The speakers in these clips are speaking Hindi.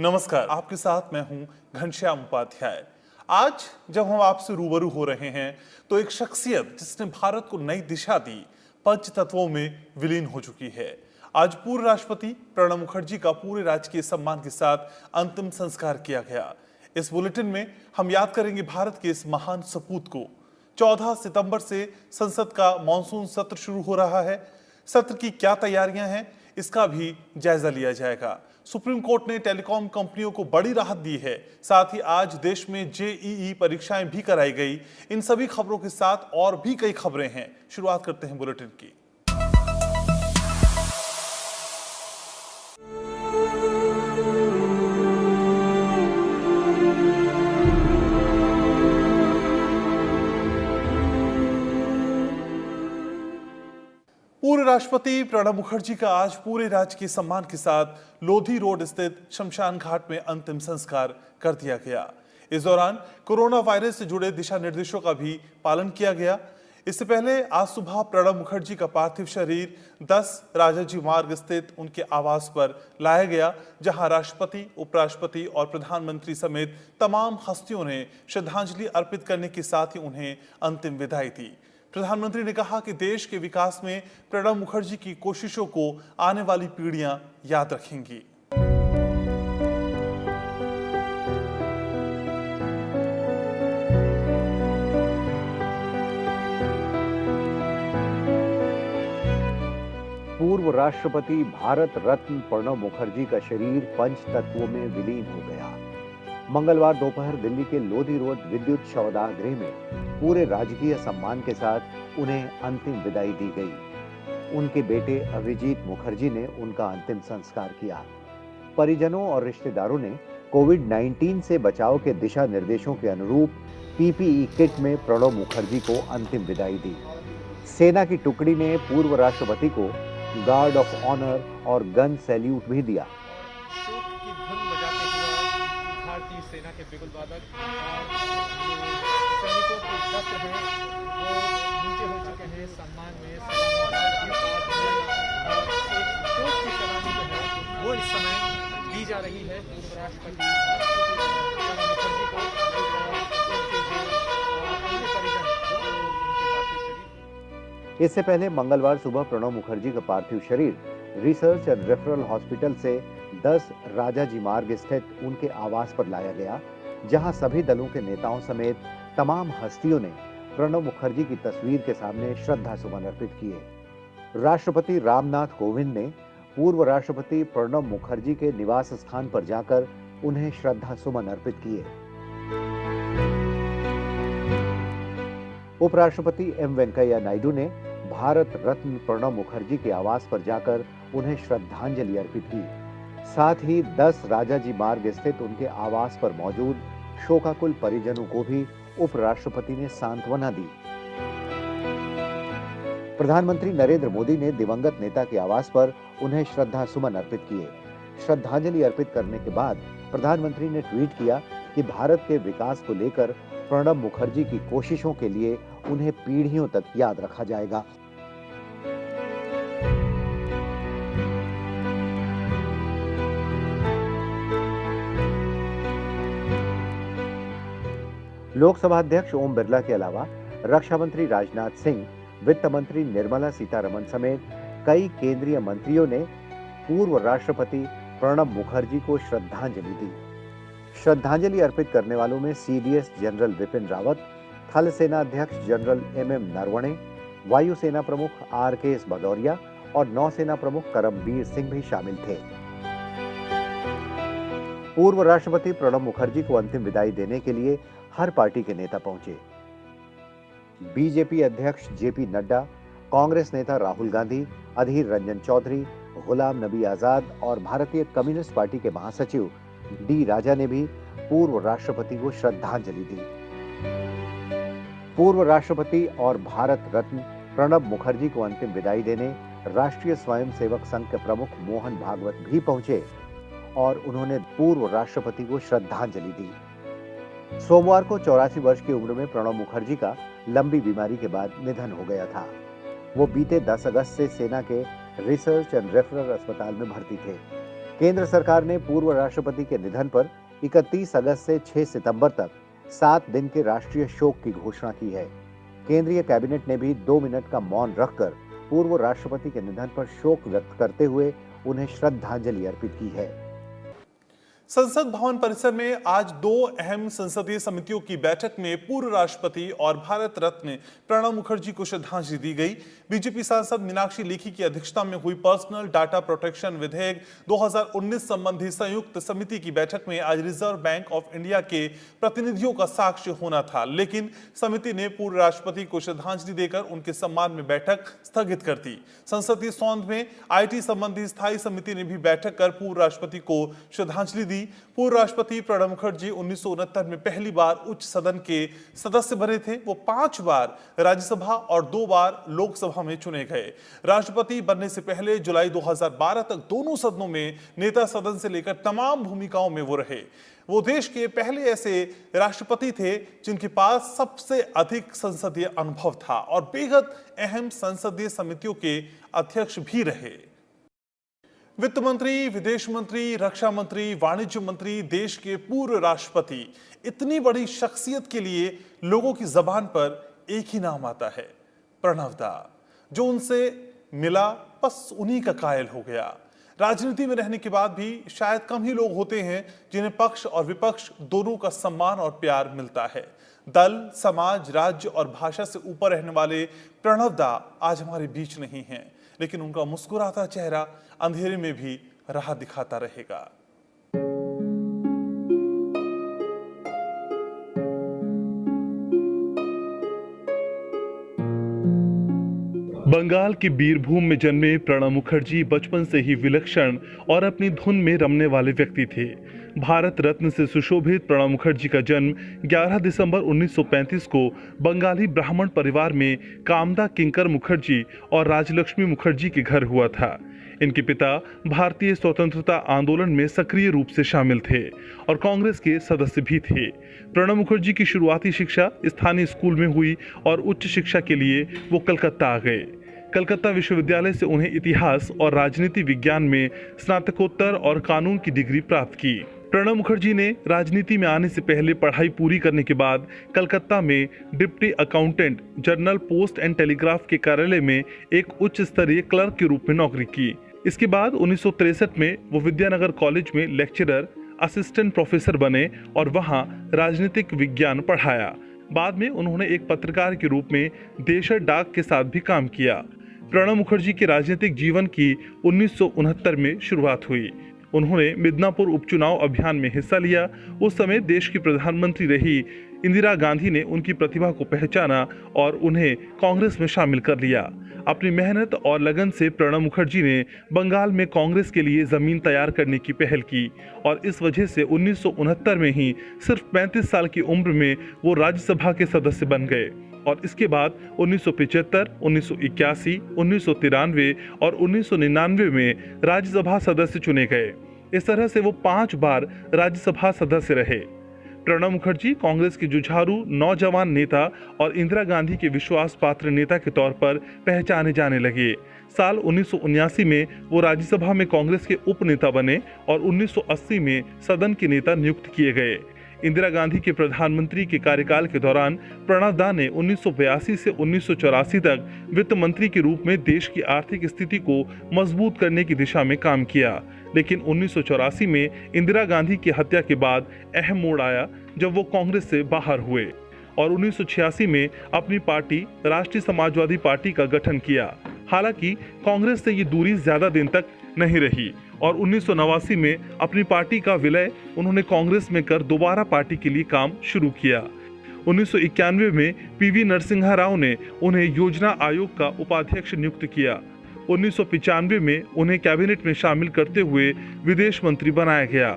नमस्कार, आपके साथ मैं हूं घनश्याम उपाध्याय। आज जब हम आपसे रूबरू हो रहे हैं तो एक शख्सियत जिसने भारत को नई दिशा दी, पंच तत्वों में विलीन हो चुकी है। आज पूर्व राष्ट्रपति प्रणब मुखर्जी का पूरे राजकीय सम्मान के साथ अंतिम संस्कार किया गया। इस बुलेटिन में हम याद करेंगे भारत के इस महान सपूत को। 14 सितंबर से संसद का मॉनसून सत्र शुरू हो रहा है। सत्र की क्या तैयारियां हैं, इसका भी जायजा लिया जाएगा। सुप्रीम कोर्ट ने टेलीकॉम कंपनियों को बड़ी राहत दी है। साथ ही आज देश में जेईई परीक्षाएं भी कराई गई। इन सभी खबरों के साथ और भी कई खबरें हैं। शुरुआत करते हैं बुलेटिन की। पूर्व राष्ट्रपति प्रणब मुखर्जी का आज पूरे राजकीय सम्मान के साथ लोधी रोड स्थित शमशान घाट में अंतिम संस्कार कर दिया गया। इस दौरान कोरोना वायरस से जुड़े दिशा निर्देशों का भी पालन किया गया। इससे पहले आज सुबह प्रणब मुखर्जी का पार्थिव शरीर 10 राजाजी मार्ग स्थित उनके आवास पर लाया गया, जहां राष्ट्रपति, उपराष्ट्रपति और प्रधानमंत्री समेत तमाम हस्तियों ने श्रद्धांजलि अर्पित करने के साथ ही उन्हें अंतिम विदाई दी। प्रधानमंत्री ने कहा कि देश के विकास में प्रणब मुखर्जी की कोशिशों को आने वाली पीढ़ियां याद रखेंगी। पूर्व राष्ट्रपति भारत रत्न प्रणब मुखर्जी का शरीर पंच तत्वों में विलीन हो गया। मंगलवार दोपहर दिल्ली के लोधी रोड विद्युत शवदाह गृह में पूरे राजकीय सम्मान के साथ उन्हें अंतिम विदाई दी गई। उनके बेटे अभिजीत मुखर्जी ने उनका अंतिम संस्कार किया। परिजनों और रिश्तेदारों ने कोविड-19 से बचाव के दिशा निर्देशों के अनुरूप पीपीई किट में प्रणब मुखर्जी को अंतिम विदाई दी। सेना की टुकड़ी ने पूर्व राष्ट्रपति को गार्ड ऑफ ऑनर और गन सैल्यूट भी दिया। भारतीय सेना के बिगुल वादक और सैनिकों के वस्त्र हैं वो नीचे हो चुके हैं। सम्मान में सलामी और एक तोप की सलामी जो है वो इस समय दी जा रही है पूर्व राष्ट्रपति प्रणब मुखर्जी को इससे पहले मंगलवार सुबह प्रणब मुखर्जी का पार्थिव शरीर रिसर्च एंड रेफरल हॉस्पिटल से 10 राजाजी मार्ग स्थित उनके आवास पर लाया गया, जहां सभी दलों के नेताओं समेत तमाम हस्तियों ने प्रणब मुखर्जी की तस्वीर के सामने श्रद्धा सुमन अर्पित किए। राष्ट्रपति रामनाथ कोविंद ने पूर्व राष्ट्रपति प्रणब मुखर्जी के निवास स्थान पर जाकर उन्हें श्रद्धा सुमन अर्पित किए। उपराष्ट्रपति एम वेंकैया नायडू ने भारत रत्न प्रणब मुखर्जी के आवास पर जाकर उन्हें श्रद्धांजलि अर्पित की। साथ ही 10 राजाजी मार्ग स्थित उनके आवास पर मौजूद शोकाकुल परिजनों को भी उपराष्ट्रपति ने सांत्वना दी। प्रधानमंत्री नरेंद्र मोदी ने दिवंगत नेता के आवास पर उन्हें श्रद्धा सुमन अर्पित किए। श्रद्धांजलि अर्पित करने के बाद प्रधानमंत्री ने ट्वीट किया कि भारत के विकास को लेकर प्रणब मुखर्जी की कोशिशों के लिए उन्हें पीढ़ियों तक याद रखा जाएगा। लोकसभा अध्यक्ष ओम बिरला के अलावा रक्षा मंत्री राजनाथ सिंह, वित्त मंत्री निर्मला सीतारमण समेत कई केंद्रीय मंत्रियों ने पूर्व राष्ट्रपति प्रणब मुखर्जी को श्रद्धांजलि दी। श्रद्धांजलि अर्पित करने वालों में सीडीएस जनरल विपिन रावत, थल सेना अध्यक्ष जनरल एमएम नरवणे, वायुसेना प्रमुख आरकेएस भदौरिया और नौसेना प्रमुख करमबीर सिंह भी शामिल थे। पूर्व राष्ट्रपति प्रणब मुखर्जी को अंतिम विदाई देने के लिए हर पार्टी के नेता पहुंचे। बीजेपी अध्यक्ष जेपी नड्डा, कांग्रेस नेता राहुल गांधी, अधीर रंजन चौधरी, गुलाम नबी आजाद और भारतीय कम्युनिस्ट पार्टी के महासचिव डी राजा ने भी पूर्व राष्ट्रपति को श्रद्धांजलि दी। पूर्व राष्ट्रपति और भारत रत्न प्रणब मुखर्जी को अंतिम विदाई देने राष्ट्रीय स्वयंसेवक संघ के प्रमुख मोहन भागवत भी पहुंचे और उन्होंने पूर्व राष्ट्रपति को श्रद्धांजलि दी। सोमवार को 84 वर्ष की उम्र में प्रणब मुखर्जी का लंबी बीमारी के बाद निधन हो गया था। वो बीते 10 अगस्त से सेना के रिसर्च एंड रेफरल अस्पताल में भर्ती थे। केंद्र सरकार ने पूर्व राष्ट्रपति के निधन पर 31 अगस्त से 6 सितंबर तक 7 दिन के राष्ट्रीय शोक की घोषणा की है। केंद्रीय कैबिनेट ने भी 2 मिनट का मौन रखकर पूर्व राष्ट्रपति के निधन पर शोक व्यक्त करते हुए उन्हें श्रद्धांजलि अर्पित की है। संसद भवन परिसर में आज 2 अहम संसदीय समितियों की बैठक में पूर्व राष्ट्रपति और भारत रत्न प्रणब मुखर्जी को श्रद्धांजलि दी गई। बीजेपी सांसद मीनाक्षी लेखी की अध्यक्षता में हुई पर्सनल डाटा प्रोटेक्शन विधेयक 2019 संबंधी संयुक्त समिति की बैठक में आज रिजर्व बैंक ऑफ इंडिया के प्रतिनिधियों का साक्ष्य होना था, लेकिन समिति ने पूर्व राष्ट्रपति को श्रद्धांजलि देकर उनके सम्मान में बैठक स्थगित कर दी। संसदीय सौंध में आईटी संबंधी स्थायी समिति ने भी बैठक कर पूर्व राष्ट्रपति को श्रद्धांजलि दी। पूर्व राष्ट्रपति प्रणब मुखर्जी 1969 में पहली बार उच्च सदन के सदस्य बने थे। वो 5 बार राज्यसभा और 2 बार लोकसभा में चुने गए। राष्ट्रपति बनने से पहले जुलाई 2012 तक दोनों सदनों में नेता सदन से लेकर तमाम भूमिकाओं में वो रहे। वो देश के पहले ऐसे राष्ट्रपति थे जिनके पास सबसे अधिक संसदीय अनुभव था और बेहद अहम संसदीय समितियों के अध्यक्ष भी रहे। वित्त मंत्री, विदेश मंत्री, रक्षा मंत्री, वाणिज्य मंत्री, देश के पूर्व राष्ट्रपति, इतनी बड़ी शख्सियत के लिए लोगों की जबान पर एक ही नाम आता है, प्रणब दा। जो उनसे मिला बस उन्हीं का कायल हो गया। राजनीति में रहने के बाद भी शायद कम ही लोग होते हैं जिन्हें पक्ष और विपक्ष दोनों का सम्मान और प्यार मिलता है। दल, समाज, राज्य और भाषा से ऊपर रहने वाले प्रणब दा आज हमारे बीच नहीं हैं, लेकिन उनका मुस्कुराता चेहरा अंधेरे में भी राह दिखाता रहेगा। बंगाल की बीरभूम में जन्मे प्रणब मुखर्जी बचपन से ही विलक्षण और अपनी धुन में रमने वाले व्यक्ति थे। भारत रत्न से सुशोभित प्रणब मुखर्जी का जन्म 11 दिसंबर 1935 को बंगाली ब्राह्मण परिवार में कामदा किंकर मुखर्जी और राजलक्ष्मी मुखर्जी के घर हुआ था। इनके पिता भारतीय स्वतंत्रता आंदोलन में सक्रिय रूप से शामिल थे और कांग्रेस के सदस्य भी थे। प्रणब मुखर्जी की शुरुआती शिक्षा स्थानीय स्कूल में हुई और उच्च शिक्षा के लिए वो कलकत्ता आ गए। कलकत्ता विश्वविद्यालय से उन्हें इतिहास और राजनीति विज्ञान में स्नातकोत्तर और कानून की डिग्री प्राप्त की। प्रणब मुखर्जी ने राजनीति में आने से पहले पढ़ाई पूरी करने के बाद कलकत्ता में deputy accountant general post and telegraph के कार्यालय में एक उच्च स्तरीय क्लर्क के रूप में नौकरी की। इसके बाद 1963 में वो विद्यानगर कॉलेज में लेक्चरर असिस्टेंट प्रोफेसर बने और वहां राजनीतिक विज्ञान पढ़ाया। बाद में उन्होंने एक पत्रकार के रूप में देशर डाक के साथ भी काम किया। प्रणब मुखर्जी के राजनीतिक जीवन की 1969 में शुरुआत हुई। उन्होंने मिदनापुर उपचुनाव अभियान में हिस्सा लिया। उस समय देश की प्रधानमंत्री रही इंदिरा गांधी ने उनकी प्रतिभा को पहचाना और उन्हें कांग्रेस में शामिल कर लिया। अपनी मेहनत और लगन से प्रणब मुखर्जी ने बंगाल में कांग्रेस के लिए जमीन तैयार करने की पहल की और इस वजह से 1969 में ही सिर्फ 35 साल की उम्र में वो राज्यसभा के सदस्य बन गए और इसके बाद 1975, 1981, 1993 और 1999 में राज्यसभा सदस्य चुने गए। इस तरह से वो 5 बार राज्यसभा सदस्य रहे। प्रणब मुखर्जी कांग्रेस के जुझारू नौजवान नेता और इंदिरा गांधी के विश्वास पात्र नेता के तौर पर पहचाने जाने लगे। साल 1979 में वो राज्यसभा में कांग्रेस के उप नेता बने और 1980 में सदन के नेता नियुक्त किए गए। इंदिरा गांधी के प्रधानमंत्री के कार्यकाल के दौरान प्रणब दा ने 1982 से 1984 तक वित्त मंत्री के रूप में देश की आर्थिक स्थिति को मजबूत करने की दिशा में काम किया। लेकिन 1984 में इंदिरा गांधी की हत्या के बाद अहम मोड़ आया जब वो कांग्रेस से बाहर हुए और 1986 में अपनी पार्टी राष्ट्रीय समाजवादी पार्टी का गठन किया। हालांकि कांग्रेस से ये दूरी ज्यादा दिन तक नहीं रही और 1989 में अपनी पार्टी का विलय उन्होंने कांग्रेस में कर दोबारा पार्टी के लिए काम शुरू किया। 1991 में पीवी नरसिम्हा राव ने उन्हें योजना आयोग का उपाध्यक्ष नियुक्त किया। 1995 में उन्हें कैबिनेट में शामिल करते हुए विदेश मंत्री बनाया गया।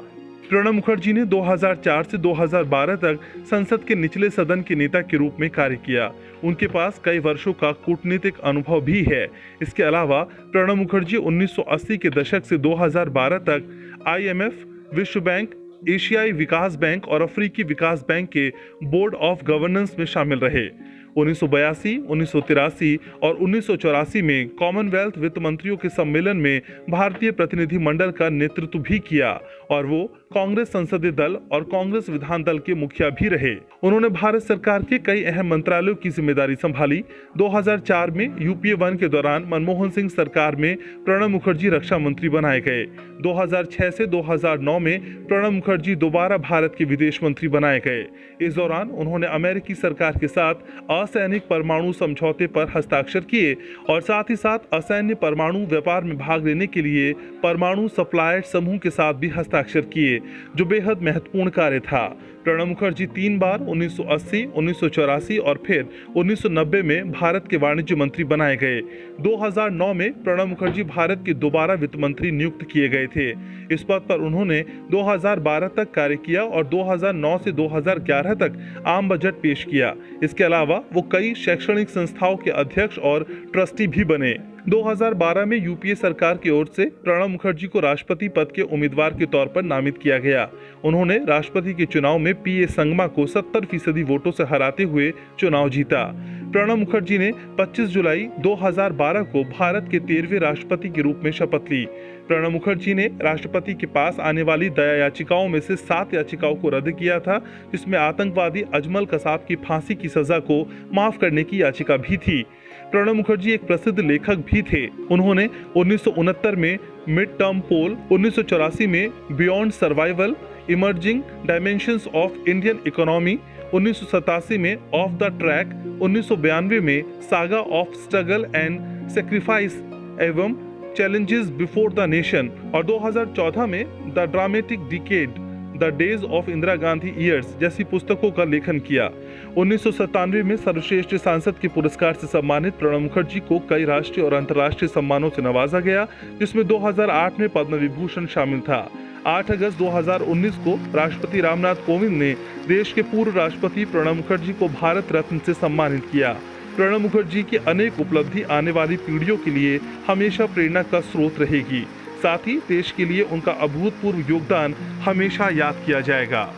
प्रणब मुखर्जी ने 2004 से 2012 तक संसद के निचले सदन के नेता के रूप में कार्य किया। उनके पास कई वर्षों का कूटनीतिक अनुभव भी है। इसके अलावा प्रणब मुखर्जी 1980 के दशक से 2012 तक IMF, विश्व बैंक, एशियाई विकास बैंक और अफ्रीकी विकास बैंक के बोर्ड ऑफ गवर्नेंस में शामिल रहे। 1982, 1983 और 1984 में कॉमनवेल्थ वित्त मंत्रियों के सम्मेलन में भारतीय प्रतिनिधि मंडल का नेतृत्व भी किया और वो कांग्रेस संसदीय दल और कांग्रेस विधान दल के मुखिया भी रहे। उन्होंने भारत सरकार के कई अहम मंत्रालयों की जिम्मेदारी संभाली। 2004 में यूपीए 1 के दौरान मनमोहन सिंह सरकार में प्रणब मुखर्जी रक्षा मंत्री बनाए गए। 2006 से 2009 में प्रणब मुखर्जी दोबारा भारत के विदेश मंत्री बनाए गए। इस दौरान उन्होंने अमेरिकी सरकार के साथ असैनिक परमाणु समझौते पर हस्ताक्षर किए और साथ ही साथ असैन्य परमाणु व्यापार में भाग लेने के लिए परमाणु सप्लायर समूह के साथ भी हस्ताक्षर किए, जो बेहद महत्वपूर्ण कार्य था। प्रणब मुखर्जी 3 बार 1980, 1984 और फिर 1990 में भारत के वाणिज्य मंत्री बनाए गए। 2009 में प्रणब मुखर्जी भारत के दोबारा वित्त मंत्री नियुक्त किए गए थे। इस पद पर उन्होंने 2012 तक कार्य किया और 2009 से 2011 तक आम बजट पेश किया। इसके अलावा वो कई शैक्षणिक संस्थाओं के अध्यक्ष और ट्रस्टी भी बने। 2012 में यूपीए सरकार की ओर से प्रणब मुखर्जी को राष्ट्रपति पद के उम्मीदवार के तौर पर नामित किया गया। उन्होंने राष्ट्रपति के चुनाव में पीए संगमा को 70% वोटों से हराते हुए चुनाव जीता। प्रणब मुखर्जी ने 25 जुलाई 2012 को भारत के 13वें राष्ट्रपति के रूप में शपथ ली। प्रणब मुखर्जी ने राष्ट्रपति के पास आने वाली दया याचिकाओं में से 7 याचिकाओं को रद्द किया था, जिसमें आतंकवादी अजमल कसाब की फांसी की सजा को माफ करने की याचिका भी थी। प्रणब मुखर्जी एक प्रसिद्ध लेखक भी थे। उन्होंने 1969 में मिड टर्म पोल, 1984 में beyond survival, emerging dimensions of Indian economy, 1987 में ऑफ द ट्रैक, 1992 में saga of struggle and sacrifice एवं चैलेंजेस बिफोर द नेशन और 2014 में the dramatic decade, the days of Indira Gandhi years जैसी पुस्तकों का लेखन किया। 1997 में सर्वश्रेष्ठ सांसद के पुरस्कार से सम्मानित प्रणब मुखर्जी को कई राष्ट्रीय और अंतर्राष्ट्रीय सम्मानों से नवाजा गया, जिसमें 2008 में पद्म विभूषण शामिल था। 8 अगस्त 2019 को राष्ट्रपति रामनाथ कोविंद ने देश के पूर्व राष्ट्रपति प्रणब मुखर्जी को भारत रत्न से सम्मानित किया। प्रणब मुखर्जी की अनेक उपलब्धि आने वाली पीढ़ियों के लिए हमेशा प्रेरणा का स्रोत रहेगी। साथ ही देश के लिए उनका अभूतपूर्व योगदान हमेशा याद किया जाएगा।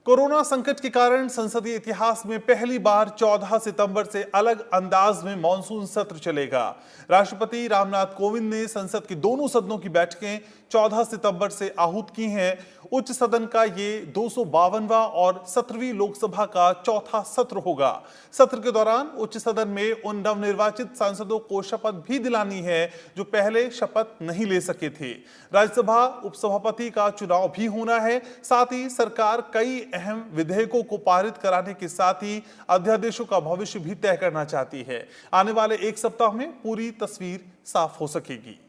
कोरोना संकट के कारण संसदीय इतिहास में पहली बार 14 सितंबर से अलग अंदाज में मॉनसून सत्र चलेगा। राष्ट्रपति रामनाथ कोविंद ने संसद के दोनों सदनों की बैठकें 14 सितंबर से आहूत की हैं। उच्च सदन का ये 252वां और 17वीं लोकसभा का चौथा सत्र होगा। सत्र के दौरान उच्च सदन में उन नवनिर्वाचित सांसदों को शपथ भी दिलानी है जो पहले शपथ नहीं ले सके थे। राज्यसभा उपसभापति का चुनाव भी होना है। साथ ही सरकार कई अहम विधेयकों को पारित कराने के साथ ही अध्यादेशों का भविष्य भी तय करना चाहती है। आने वाले एक सप्ताह में पूरी तस्वीर साफ हो सकेगी।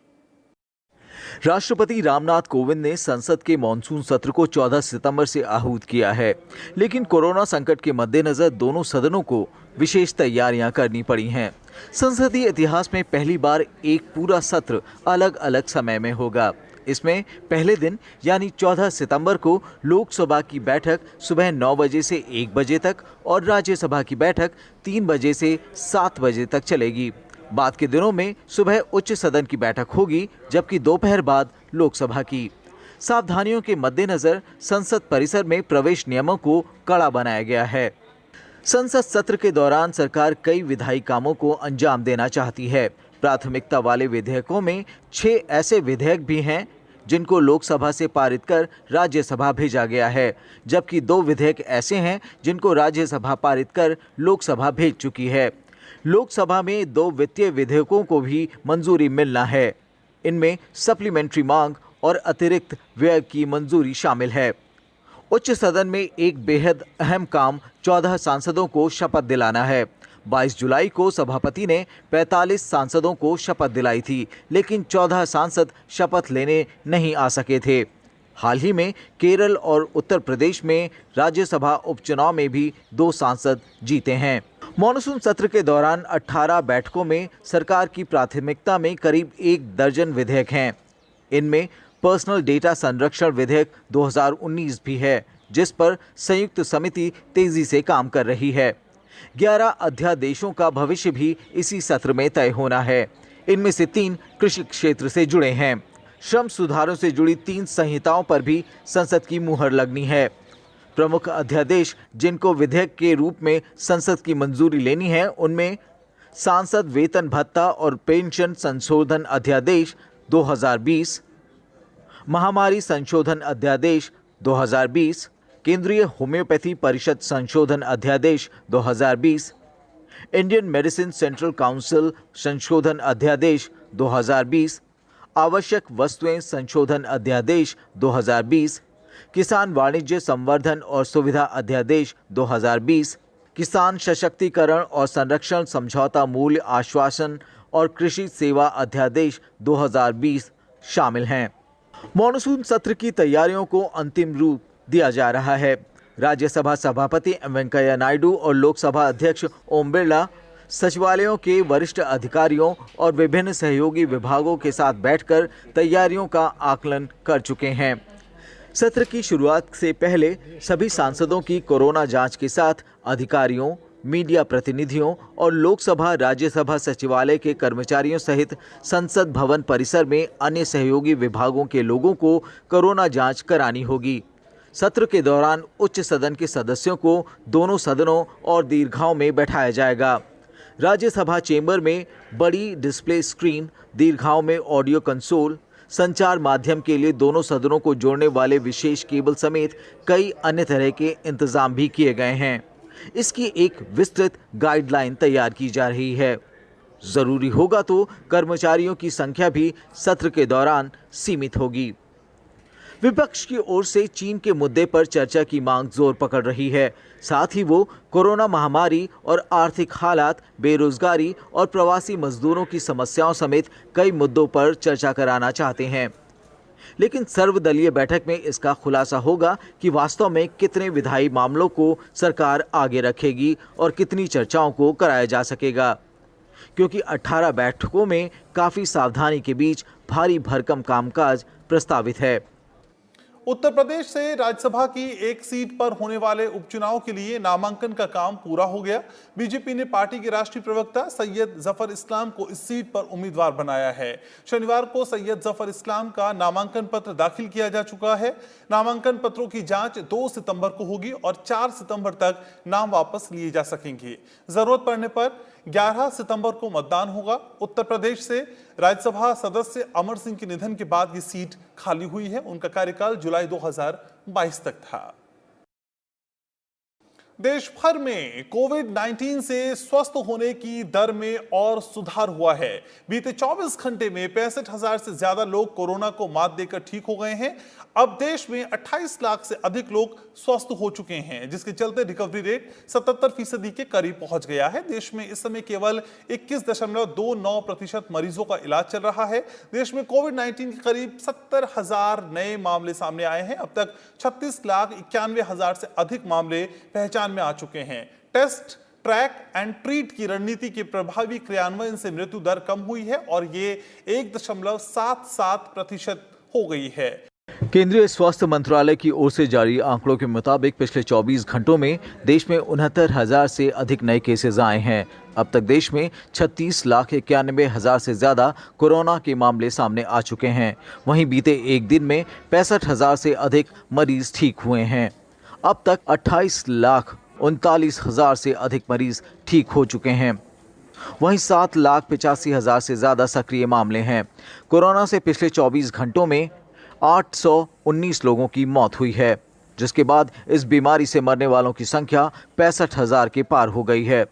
राष्ट्रपति रामनाथ कोविंद ने संसद के मॉनसून सत्र को 14 सितंबर से आहूत किया है, लेकिन कोरोना संकट के मद्देनजर दोनों सदनों को विशेष तैयारियां करनी पड़ी हैं। संसदीय इतिहास में पहली बार एक पूरा सत्र अलग अलग समय में होगा। इसमें पहले दिन यानी 14 सितंबर को लोकसभा की बैठक सुबह 9 बजे से 1 बजे तक और राज्यसभा की बैठक 3 बजे से 7 बजे तक चलेगी। बाद के दिनों में सुबह उच्च सदन की बैठक होगी, जबकि दोपहर बाद लोकसभा की। सावधानियों के मद्देनजर संसद परिसर में प्रवेश नियमों को कड़ा बनाया गया है। संसद सत्र के दौरान सरकार कई विधायी कामों को अंजाम देना चाहती है। प्राथमिकता वाले विधेयकों में 6 ऐसे विधेयक भी हैं जिनको लोकसभा से पारित कर राज्यसभा भेजा गया है, जबकि 2 विधेयक ऐसे हैं जिनको राज्यसभा पारित कर लोकसभा भेज चुकी है। लोकसभा में 2 वित्तीय विधेयकों को भी मंजूरी मिलना है। इनमें सप्लीमेंट्री मांग और अतिरिक्त व्यय की मंजूरी शामिल है। उच्च सदन में एक बेहद अहम काम 14 सांसदों को शपथ दिलाना है। 22 जुलाई को सभापति ने 45 सांसदों को शपथ दिलाई थी, लेकिन 14 सांसद शपथ लेने नहीं आ सके थे। हाल ही में केरल और उत्तर प्रदेश में राज्यसभा उपचुनाव में भी 2 सांसद जीते हैं। मॉनसून सत्र के दौरान 18 बैठकों में सरकार की प्राथमिकता में करीब 1 दर्जन विधेयक हैं। इनमें पर्सनल डेटा संरक्षण विधेयक 2019 भी है, जिस पर संयुक्त समिति तेजी से काम कर रही है। 11 अध्यादेशों का भविष्य भी इसी सत्र में तय होना है। इनमें से 3 कृषि क्षेत्र से जुड़े हैं। श्रम सुधारों से जुड़ी 3 संहिताओं पर भी संसद की मुहर लगनी है। प्रमुख अध्यादेश जिनको विधेयक के रूप में संसद की मंजूरी लेनी है, उनमें सांसद वेतन भत्ता और पेंशन संशोधन अध्यादेश 2020, महामारी संशोधन अध्यादेश 2020, केंद्रीय होम्योपैथी परिषद संशोधन अध्यादेश 2020, इंडियन मेडिसिन सेंट्रल काउंसिल संशोधन अध्यादेश 2020, आवश्यक वस्तुएं संशोधन अध्यादेश 2020, किसान वाणिज्य संवर्धन और सुविधा अध्यादेश 2020, किसान सशक्तिकरण और संरक्षण समझौता मूल्य आश्वासन और कृषि सेवा अध्यादेश 2020 शामिल हैं। मॉनसून सत्र की तैयारियों को अंतिम रूप दिया जा रहा है। राज्यसभा सभापति एम वेंकैया नायडू और लोकसभा अध्यक्ष ओम बिरला सचिवालयों के वरिष्ठ अधिकारियों और विभिन्न सहयोगी विभागों के साथ बैठकर तैयारियों का आकलन कर चुके हैं। सत्र की शुरुआत से पहले सभी सांसदों की कोरोना जांच के साथ अधिकारियों, मीडिया प्रतिनिधियों और लोकसभा राज्यसभा सचिवालय के कर्मचारियों सहित संसद भवन परिसर में अन्य सहयोगी विभागों के लोगों को कोरोना जांच करानी होगी। सत्र के दौरान उच्च सदन के सदस्यों को दोनों सदनों और दीर्घाओं में बैठाया जाएगा। राज्यसभा चेंबर में बड़ी डिस्प्ले स्क्रीन, दीर्घाओं में ऑडियो कंसोल, संचार माध्यम के लिए दोनों सदनों को जोड़ने वाले विशेष केबल समेत कई अन्य तरह के इंतजाम भी किए गए हैं। इसकी एक विस्तृत गाइडलाइन तैयार की जा रही है। जरूरी होगा तो कर्मचारियों की संख्या भी सत्र के दौरान सीमित होगी। विपक्ष की ओर से चीन के मुद्दे पर चर्चा की मांग जोर पकड़ रही है। साथ ही वो कोरोना महामारी और आर्थिक हालात, बेरोजगारी और प्रवासी मजदूरों की समस्याओं समेत कई मुद्दों पर चर्चा कराना चाहते हैं। लेकिन सर्वदलीय बैठक में इसका खुलासा होगा कि वास्तव में कितने विधायी मामलों को सरकार आगे रखेगी और कितनी चर्चाओं को कराया जा सकेगा, क्योंकि 18 बैठकों में काफी सावधानी के बीच भारी भरकम कामकाज प्रस्तावित है। उत्तर प्रदेश से राज्यसभा की एक सीट पर होने वाले उपचुनाव के लिए नामांकन का काम पूरा हो गया। बीजेपी ने पार्टी के राष्ट्रीय प्रवक्ता सैयद जफर इस्लाम को इस सीट पर उम्मीदवार बनाया है। शनिवार को सैयद जफर इस्लाम का नामांकन पत्र दाखिल किया जा चुका है। नामांकन पत्रों की जांच 2 सितंबर को होगी और 4 सितंबर तक नाम वापस लिए जा सकेंगे। जरूरत पड़ने पर 11 सितंबर को मतदान होगा। उत्तर प्रदेश से राज्यसभा सदस्य अमर सिंह के निधन के बाद ये सीट खाली हुई है। उनका कार्यकाल जुलाई 2022 तक था। देश भर में कोविड-19 से स्वस्थ होने की दर में और सुधार हुआ है। बीते 24 घंटे में 65,000 से ज्यादा लोग कोरोना को मात देकर ठीक हो गए हैं। अब देश में 28 लाख से अधिक लोग स्वस्थ हो चुके हैं, जिसके चलते रिकवरी रेट 77% के करीब पहुंच गया है। देश में इस समय केवल 21.29% मरीजों का इलाज चल रहा है। देश में कोविड-19 के करीब 70,000 नए मामले सामने आए हैं। अब तक 36,91,000 से अधिक मामले पहचान में आ चुके हैं। टेस्ट, ट्रैक एंड ट्रीट की रणनीति के प्रभावी क्रियान्वयन से मृत्यु दर कम हुई है और ये 1.77% हो गई है। केंद्रीय स्वास्थ्य मंत्रालय की ओर से जारी आंकड़ों के मुताबिक पिछले 24 घंटों में देश में 69,000 से अधिक नए केसेस आए हैं। अब तक देश में 36,91,000 से ज्यादा कोरोना के मामले सामने आ चुके हैं। वहीं बीते एक दिन में 65,000 से अधिक मरीज ठीक हुए हैं। अब तक 28,39,000 से अधिक मरीज ठीक हो चुके हैं। वहीं 7,85,000 से ज्यादा सक्रिय मामले हैं। कोरोना से पिछले 24 घंटों में 819 लोगों की मौत हुई है, जिसके बाद इस बीमारी से मरने वालों की संख्या 65,000 के पार हो गई है।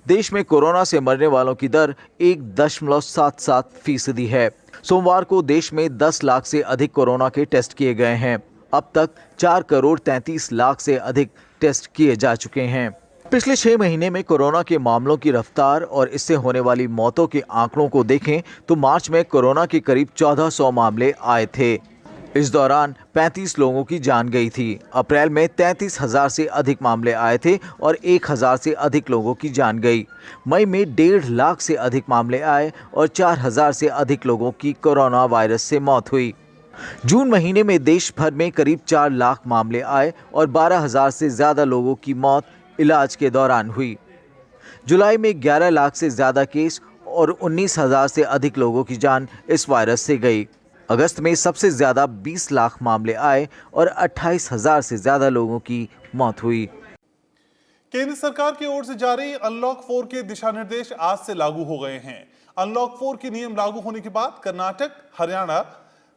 देश में कोरोना से मरने वालों की दर 1.77% है। सोमवार को देश में 10 लाख से अधिक कोरोना के टेस्ट किए गए हैं। अब तक 4,33,00,000 से अधिक टेस्ट किए जा चुके हैं। पिछले 6 महीने में कोरोना के मामलों की रफ्तार और इससे होने वाली मौतों के आंकड़ों को देखें तो मार्च में कोरोना के करीब 1400 मामले आए थे। इस दौरान 35 लोगों की जान गई थी। अप्रैल में 33,000 से अधिक मामले आए थे और 1,000 से अधिक लोगों की जान गई। मई में 1.5 लाख से अधिक मामले आए और 4,000 से अधिक लोगों की कोरोना वायरस से मौत हुई। जून महीने में देश भर में करीब 4 लाख मामले आए और 12,000 से ज़्यादा लोगों की मौत इलाज के दौरान हुई। जुलाई में 11 लाख से ज्यादा केस और 19,000 से अधिक लोगों की जान इस वायरस से गई। अगस्त में सबसे ज्यादा 20 लाख मामले आए और 28,000 से ज्यादा लोगों की मौत हुई। केंद्र सरकार की ओर से जारी अनलॉक 4 के दिशा निर्देश आज से लागू हो गए हैं। अनलॉक 4 के नियम लागू होने के बाद कर्नाटक, हरियाणा,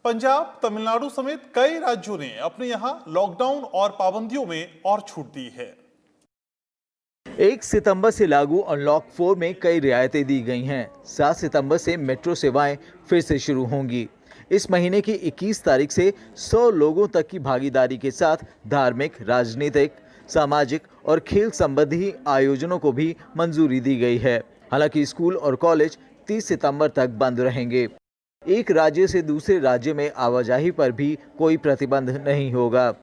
पंजाब, तमिलनाडु समेत कई राज्यों ने अपने यहां लॉकडाउन और पाबंदियों में और छूट दी है। 1 सितंबर से लागू अनलॉक 4 में कई रियायतें दी गई हैं। 7 सितंबर से मेट्रो सेवाएं फिर से शुरू होंगी। इस महीने की 21 तारीख से 100 लोगों तक की भागीदारी के साथ धार्मिक, राजनीतिक, सामाजिक और खेल संबंधी आयोजनों को भी मंजूरी दी गई है। हालांकि स्कूल और कॉलेज 30 सितंबर तक बंद रहेंगे। एक राज्य से दूसरे राज्य में आवाजाही पर भी कोई प्रतिबंध नहीं होगा।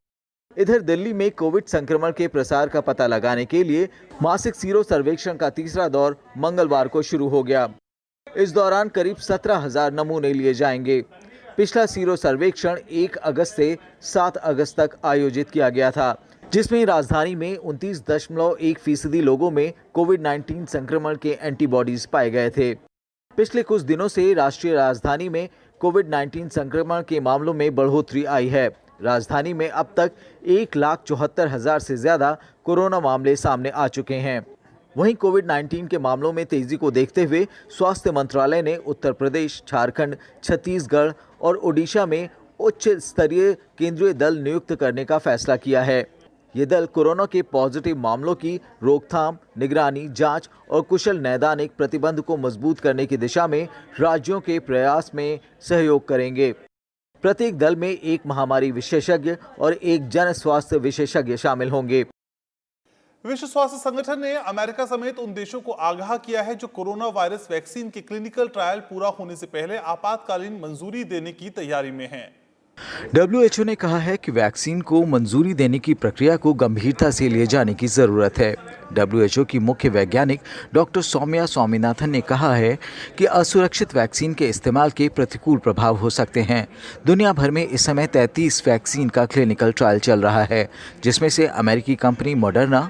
इधर दिल्ली में कोविड संक्रमण के प्रसार का पता लगाने के लिए मासिक सीरो सर्वेक्षण का तीसरा दौर मंगलवार को शुरू हो गया। इस दौरान करीब 17,000 नमूने लिए जाएंगे। पिछला सीरो सर्वेक्षण 1 अगस्त से 7 अगस्त तक आयोजित किया गया था, जिसमें राजधानी में 29.1% लोगों में कोविड-19 संक्रमण के एंटीबॉडीज पाए गए थे। पिछले कुछ दिनों से राष्ट्रीय राजधानी में कोविड-19 संक्रमण के मामलों में बढ़ोतरी आई है। राजधानी में अब तक 1,74,000 से ज्यादा कोरोना मामले सामने आ चुके हैं। वहीं कोविड-19 के मामलों में तेजी को देखते हुए स्वास्थ्य मंत्रालय ने उत्तर प्रदेश, झारखंड, छत्तीसगढ़ और ओडिशा में उच्च स्तरीय केंद्रीय दल नियुक्त करने का फैसला किया है। ये दल कोरोना के पॉजिटिव मामलों की रोकथाम, निगरानी, जांच और कुशल नैदानिक प्रतिबंध को मजबूत करने की दिशा में राज्यों के प्रयास में सहयोग करेंगे। प्रत्येक दल में एक महामारी विशेषज्ञ और एक जन स्वास्थ्य विशेषज्ञ शामिल होंगे। विश्व स्वास्थ्य संगठन ने अमेरिका समेत उन देशों को आगाह किया है जो कोरोना वायरस वैक्सीन के क्लिनिकल ट्रायल पूरा होने से पहले आपातकालीन मंजूरी देने की तैयारी में हैं। WHO ने कहा है कि वैक्सीन को मंजूरी देने की प्रक्रिया को गंभीरता से लिए जाने की जरूरत है। WHO की मुख्य वैज्ञानिक डॉक्टर सौम्या स्वामीनाथन ने कहा है कि असुरक्षित वैक्सीन के इस्तेमाल के प्रतिकूल प्रभाव हो सकते हैं। दुनिया भर में इस समय 33 वैक्सीन का क्लिनिकल ट्रायल चल रहा है, जिसमें से अमेरिकी कंपनी मॉडर्ना,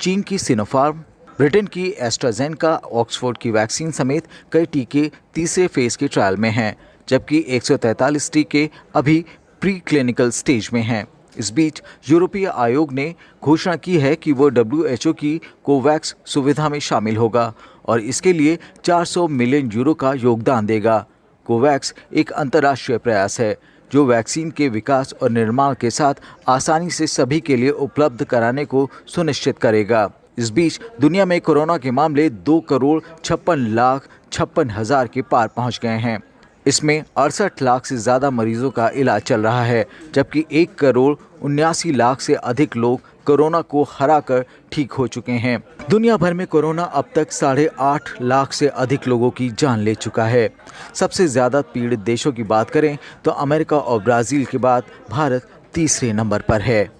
चीन की सिनोफार्म, ब्रिटेन की एस्ट्राजेनेका, ऑक्सफोर्ड की वैक्सीन समेत कई टीके तीसरे फेज के ट्रायल में हैं, जबकि 143 टीके अभी प्री क्लिनिकल स्टेज में हैं। इस बीच यूरोपीय आयोग ने घोषणा की है कि वो WHO की कोवैक्स सुविधा में शामिल होगा और इसके लिए 400 मिलियन यूरो का योगदान देगा। कोवैक्स एक अंतर्राष्ट्रीय प्रयास है जो वैक्सीन के विकास और निर्माण के साथ आसानी से सभी के लिए उपलब्ध कराने को सुनिश्चित करेगा। इस बीच दुनिया में कोरोना के मामले 2,56,56,000 के पार पहुंच गए हैं। इसमें 68 लाख से ज़्यादा मरीजों का इलाज चल रहा है, जबकि 1,79,00,000 से अधिक लोग कोरोना को हराकर ठीक हो चुके हैं। दुनिया भर में कोरोना अब तक 8.5 लाख से अधिक लोगों की जान ले चुका है। सबसे ज़्यादा पीड़ित देशों की बात करें तो अमेरिका और ब्राज़ील के बाद भारत तीसरे नंबर पर है।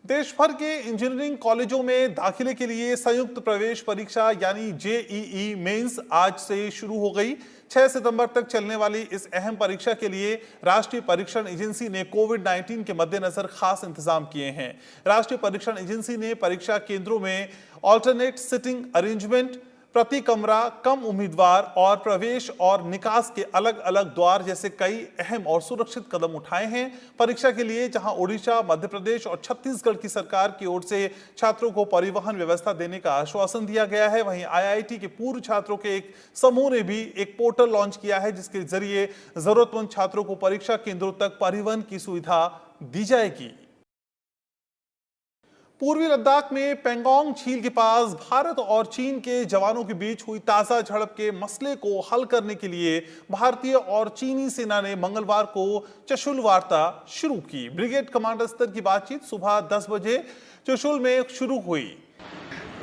देश भर के इंजीनियरिंग कॉलेजों में दाखिले के लिए संयुक्त प्रवेश परीक्षा यानी JEE मेंस आज से शुरू हो गई। 6 सितंबर तक चलने वाली इस अहम परीक्षा के लिए राष्ट्रीय परीक्षण एजेंसी ने कोविड-19 के मद्देनजर खास इंतजाम किए हैं। राष्ट्रीय परीक्षण एजेंसी ने परीक्षा केंद्रों में ऑल्टरनेट सिटिंग अरेंजमेंट, प्रति कमरा कम उम्मीदवार और प्रवेश और निकास के अलग अलग द्वार जैसे कई अहम और सुरक्षित कदम उठाए हैं। परीक्षा के लिए जहां ओडिशा, मध्य प्रदेश और छत्तीसगढ़ की सरकार की ओर से छात्रों को परिवहन व्यवस्था देने का आश्वासन दिया गया है, वहीं IIT के पूर्व छात्रों के एक समूह ने भी एक पोर्टल लॉन्च किया है जिसके जरिए जरूरतमंद छात्रों को परीक्षा केंद्रों तक परिवहन की सुविधा दी जाएगी। पूर्वी लद्दाख में पेंगोंग झील के पास भारत और चीन के जवानों के बीच हुई ताजा झड़प के मसले को हल करने के लिए भारतीय और चीनी सेना ने मंगलवार को चुशुल वार्ता शुरू की। ब्रिगेड कमांडर स्तर की बातचीत सुबह 10 बजे चुशुल में शुरू हुई।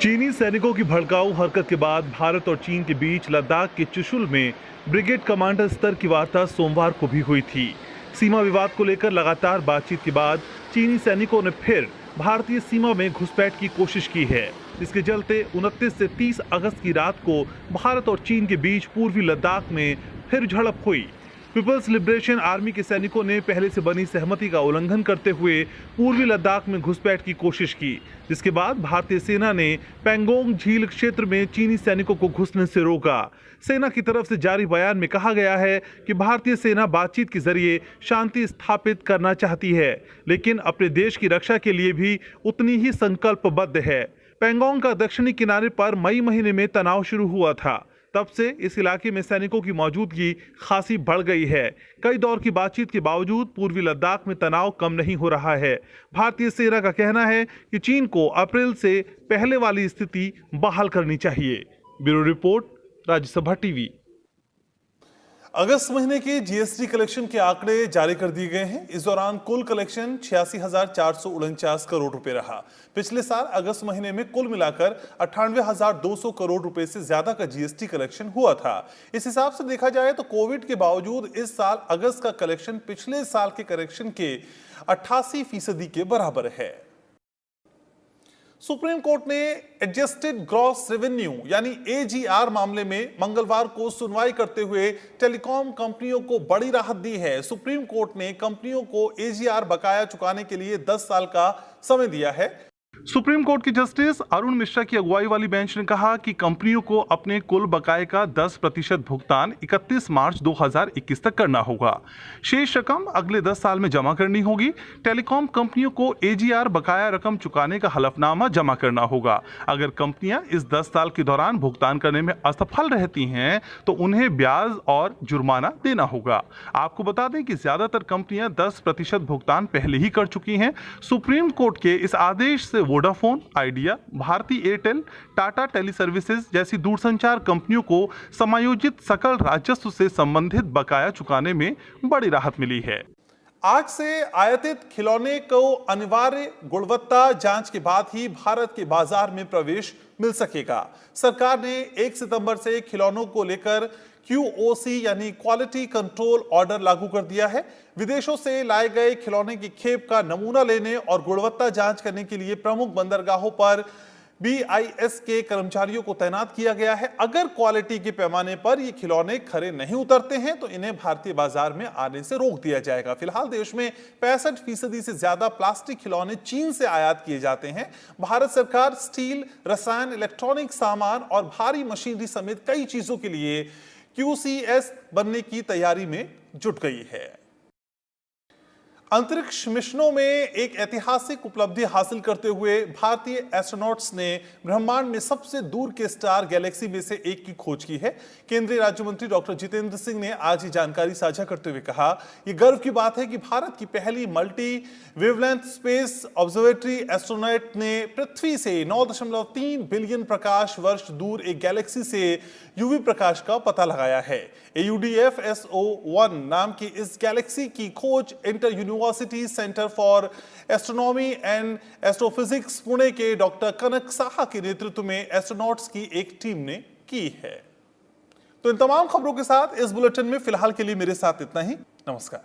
चीनी सैनिकों की भड़काऊ हरकत के बाद भारत और चीन के बीच लद्दाख के चुशुल में ब्रिगेड कमांडर स्तर की वार्ता सोमवार को भी हुई थी। सीमा विवाद को लेकर लगातार बातचीत के बाद चीनी सैनिकों ने फिर भारतीय सीमा में घुसपैठ की कोशिश की है। इसके चलते 29 से 30 अगस्त की रात को भारत और चीन के बीच पूर्वी लद्दाख में फिर झड़प हुई। पीपल्स लिबरेशन आर्मी के सैनिकों ने पहले से बनी सहमति का उल्लंघन करते हुए पूर्वी लद्दाख में घुसपैठ की कोशिश की, जिसके बाद भारतीय सेना ने पैंगोंग झील क्षेत्र में चीनी सैनिकों को घुसने से रोका। सेना की तरफ से जारी बयान में कहा गया है कि भारतीय सेना बातचीत के जरिए शांति स्थापित करना चाहती है, लेकिन अपने देश की रक्षा के लिए भी उतनी ही संकल्पबद्ध है। पैंगोंग का दक्षिणी किनारे पर मई महीने में तनाव शुरू हुआ था। तब से इस इलाके में सैनिकों की मौजूदगी खासी बढ़ गई है। कई दौर की बातचीत के बावजूद पूर्वी लद्दाख में तनाव कम नहीं हो रहा है। भारतीय सेना का कहना है कि चीन को अप्रैल से पहले वाली स्थिति बहाल करनी चाहिए। Bureau report, Rajya Sabha TV. अगस्त महीने के जीएसटी कलेक्शन के आंकड़े जारी कर दिए गए हैं। इस दौरान कुल कलेक्शन 86,449 करोड़ रुपए रहा। पिछले साल अगस्त महीने में कुल मिलाकर 98,200 करोड़ रुपए से ज्यादा का जीएसटी कलेक्शन हुआ था। इस हिसाब से देखा जाए तो कोविड के बावजूद इस साल अगस्त का कलेक्शन पिछले साल के कलेक्शन के 88% के बराबर है। सुप्रीम कोर्ट ने एडजस्टेड ग्रॉस रेवेन्यू यानी एजीआर मामले में मंगलवार को सुनवाई करते हुए टेलीकॉम कंपनियों को बड़ी राहत दी है। सुप्रीम कोर्ट ने कंपनियों को एजीआर बकाया चुकाने के लिए 10 साल का समय दिया है। सुप्रीम कोर्ट के जस्टिस अरुण मिश्रा की अगुवाई वाली बेंच ने कहा कि कंपनियों को अपने कुल बकाये का 10% भुगतान 31 मार्च 2021 तक करना होगा। शेष रकम अगले 10 साल में जमा करनी होगी। टेलीकॉम कंपनियों को एजीआर बकाया रकम चुकाने का हलफनामा जमा करना होगा। अगर कंपनियां इस 10 साल के दौरान भुगतान करने में असफल रहती हैं तो उन्हें ब्याज और जुर्माना देना होगा। आपको बता दें कि ज्यादातर कंपनियां 10% भुगतान पहले ही कर चुकी हैं। सुप्रीम कोर्ट के इस आदेश से Vodafone, Idea, Bharti Airtel, Tata Teleservices जैसी दूरसंचार कंपनियों को समायोजित सकल राजस्व से संबंधित बकाया चुकाने में बड़ी राहत मिली है। आज से आयातित खिलौने को अनिवार्य गुणवत्ता जांच के बाद ही भारत के बाजार में प्रवेश मिल सकेगा। सरकार ने 1 सितंबर से खिलौनों को लेकर QOC यानी क्वालिटी कंट्रोल ऑर्डर लागू कर दिया है। विदेशों से लाए गए खिलौने की खेप का नमूना लेने और गुणवत्ता जांच करने के लिए प्रमुख बंदरगाहों पर BIS के कर्मचारियों को तैनात किया गया है। अगर क्वालिटी के पैमाने पर ये खिलौने खरे नहीं उतरते हैं तो इन्हें भारतीय बाजार में आने से रोक दिया जाएगा। फिलहाल देश में 65% से ज्यादा प्लास्टिक खिलौने चीन से आयात किए जाते हैं। भारत सरकार स्टील, रसायन, इलेक्ट्रॉनिक सामान और भारी मशीनरी समेत कई चीजों के लिए QCS बनने की तैयारी में जुट गई है। अंतरिक्ष मिशनों में एक ऐतिहासिक उपलब्धि हासिल करते हुए भारतीय एस्ट्रोनॉट्स ने ब्रह्मांड में सबसे दूर के स्टार गैलेक्सी में से एक की खोज की है। केंद्रीय राज्य मंत्री डॉक्टर जितेंद्र सिंह ने आज ये जानकारी साझा करते हुए कहा, यह गर्व की बात है कि भारत की पहली multi wavelength space observatory astronaut ने पृथ्वी से 9.3 बिलियन प्रकाश वर्ष दूर एक गैलेक्सी से यूवी प्रकाश का पता लगाया है। AUDF-SO1 नाम की इस गैलेक्सी की खोज inter university centre for astronomy and astrophysics Pune के डॉक्टर कनक साहा के नेतृत्व में एस्ट्रोनॉट्स की एक टीम ने की है। तो इन तमाम खबरों के साथ इस बुलेटिन में फिलहाल के लिए मेरे साथ इतना ही। नमस्कार।